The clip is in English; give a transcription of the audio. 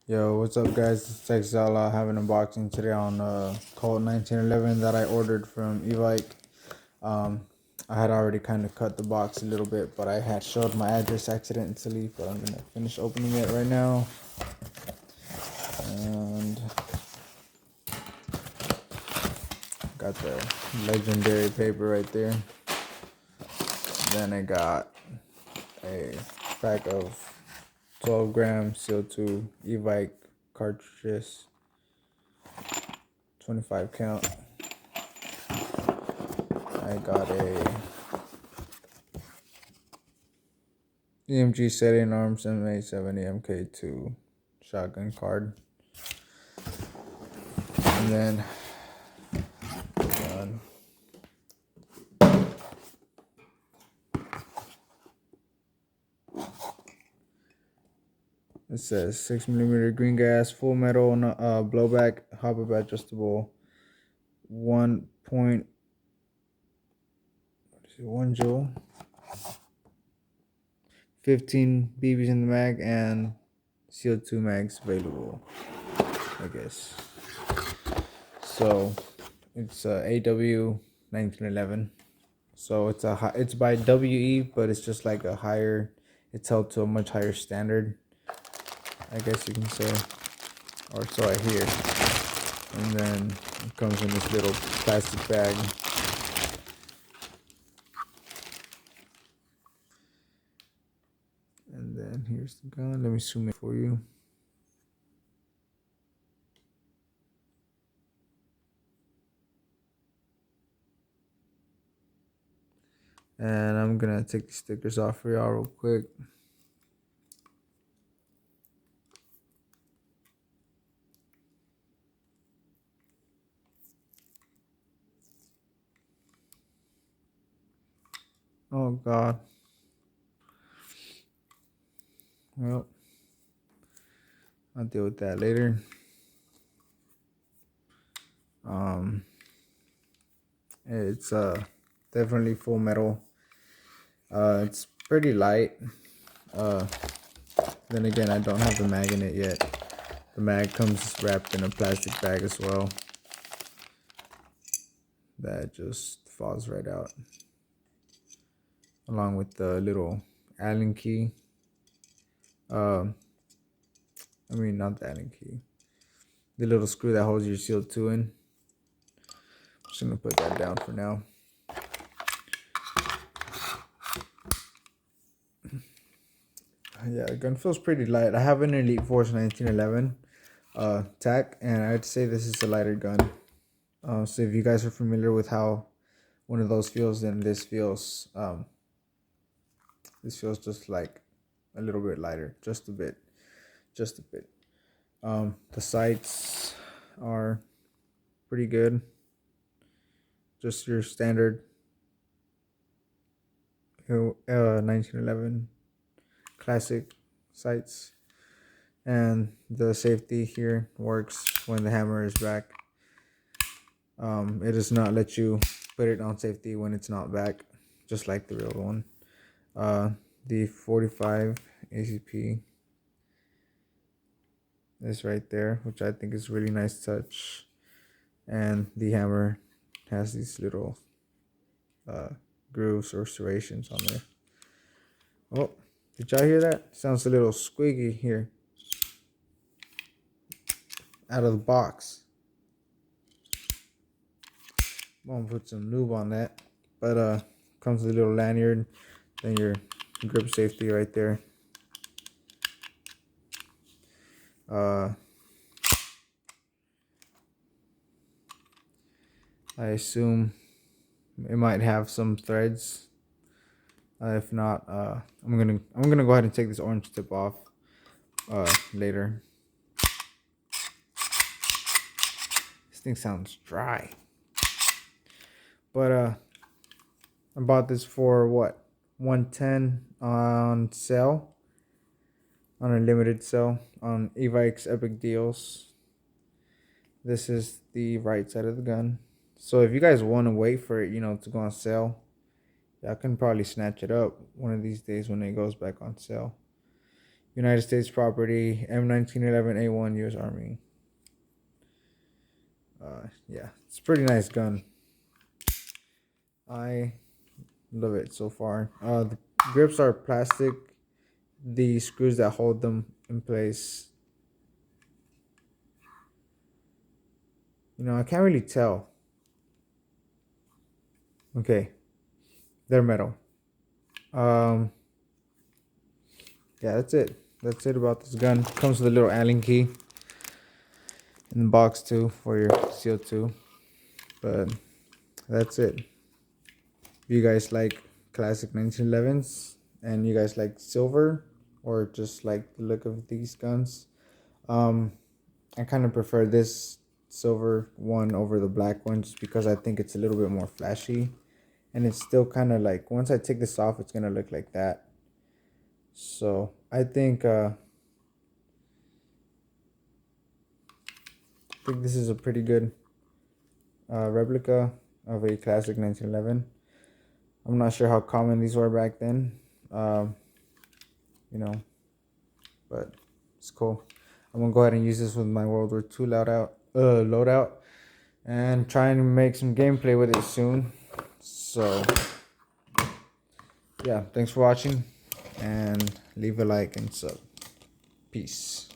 Yo, what's up, guys? It's Exala having an unboxing today on Colt 1911 that I ordered from Evike. Um, I had already kind of cut the box a little bit, but I had showed my address accidentally. But I'm gonna finish opening it right now. And got the legendary paper right there. Then I got a pack of 12-gram CO2 Evike cartridges, 25 count. I got a EMG setting arms M870 MK2 shotgun card. And then it says 6mm green gas, full metal, blowback, hop-up adjustable, 1.1 joule, 15 BBs in the mag, and CO2 mags available, I guess. So it's AW 1911. So it's by WE, but it's just like a higher. It's held to a much higher standard, I guess you can say, or so I hear. And then it comes in this little plastic bag. And then here's the gun. Let me zoom it for you. And I'm gonna take the stickers off for y'all real quick. Oh God. Well, I'll deal with that later. It's definitely full metal. It's pretty light. Then again, I don't have the mag in it yet. The mag comes wrapped in a plastic bag as well. That just falls right out, along with the little Allen key. I mean, not the Allen key. The little screw that holds your CO2 in. I'm just gonna put that down for now. Yeah, the gun feels pretty light. I have an Elite Force 1911 tack, and I'd say this is a lighter gun. So if you guys are familiar with how one of those feels, then this feels just like a little bit lighter, just a bit. The sights are pretty good. Just your standard 1911 classic sights. And the safety here works when the hammer is back. It does not let you put it on safety when it's not back, just like the real one. The 45 ACP is right there, which I think is really nice touch. And the hammer has these little grooves or serrations on there. Oh, did y'all hear that? Sounds a little squeaky here out of the box. I'm gonna put some lube on that. But comes with a little lanyard, then your grip safety right there. I assume it might have some threads. If not, I'm gonna go ahead and take this orange tip off later. This thing sounds dry. But I bought this for what, 110 on sale, on a limited sale on Evike's Epic Deals. This is the right side of the gun. So if you guys want to wait for it, to go on sale, y'all can probably snatch it up one of these days when it goes back on sale. United States property, M1911A1 U.S. Army. Yeah, it's a pretty nice gun. I love it so far. The grips are plastic. The screws that hold them in place, I can't really tell. Okay, they're metal. Yeah, that's it. That's it about this gun. Comes with a little Allen key in the box too for your CO2. But that's it. If you guys like classic 1911s and you guys like silver or just like the look of these guns, I kind of prefer this silver one over the black one just because I think it's a little bit more flashy. And it's still kind of like, once I take this off, it's going to look like that. So I think this is a pretty good replica of a classic 1911. I'm not sure how common these were back then, you know, but it's cool. I'm gonna go ahead and use this with my World War II loadout and try and make some gameplay with it soon. So yeah, thanks for watching and leave a like and sub. Peace.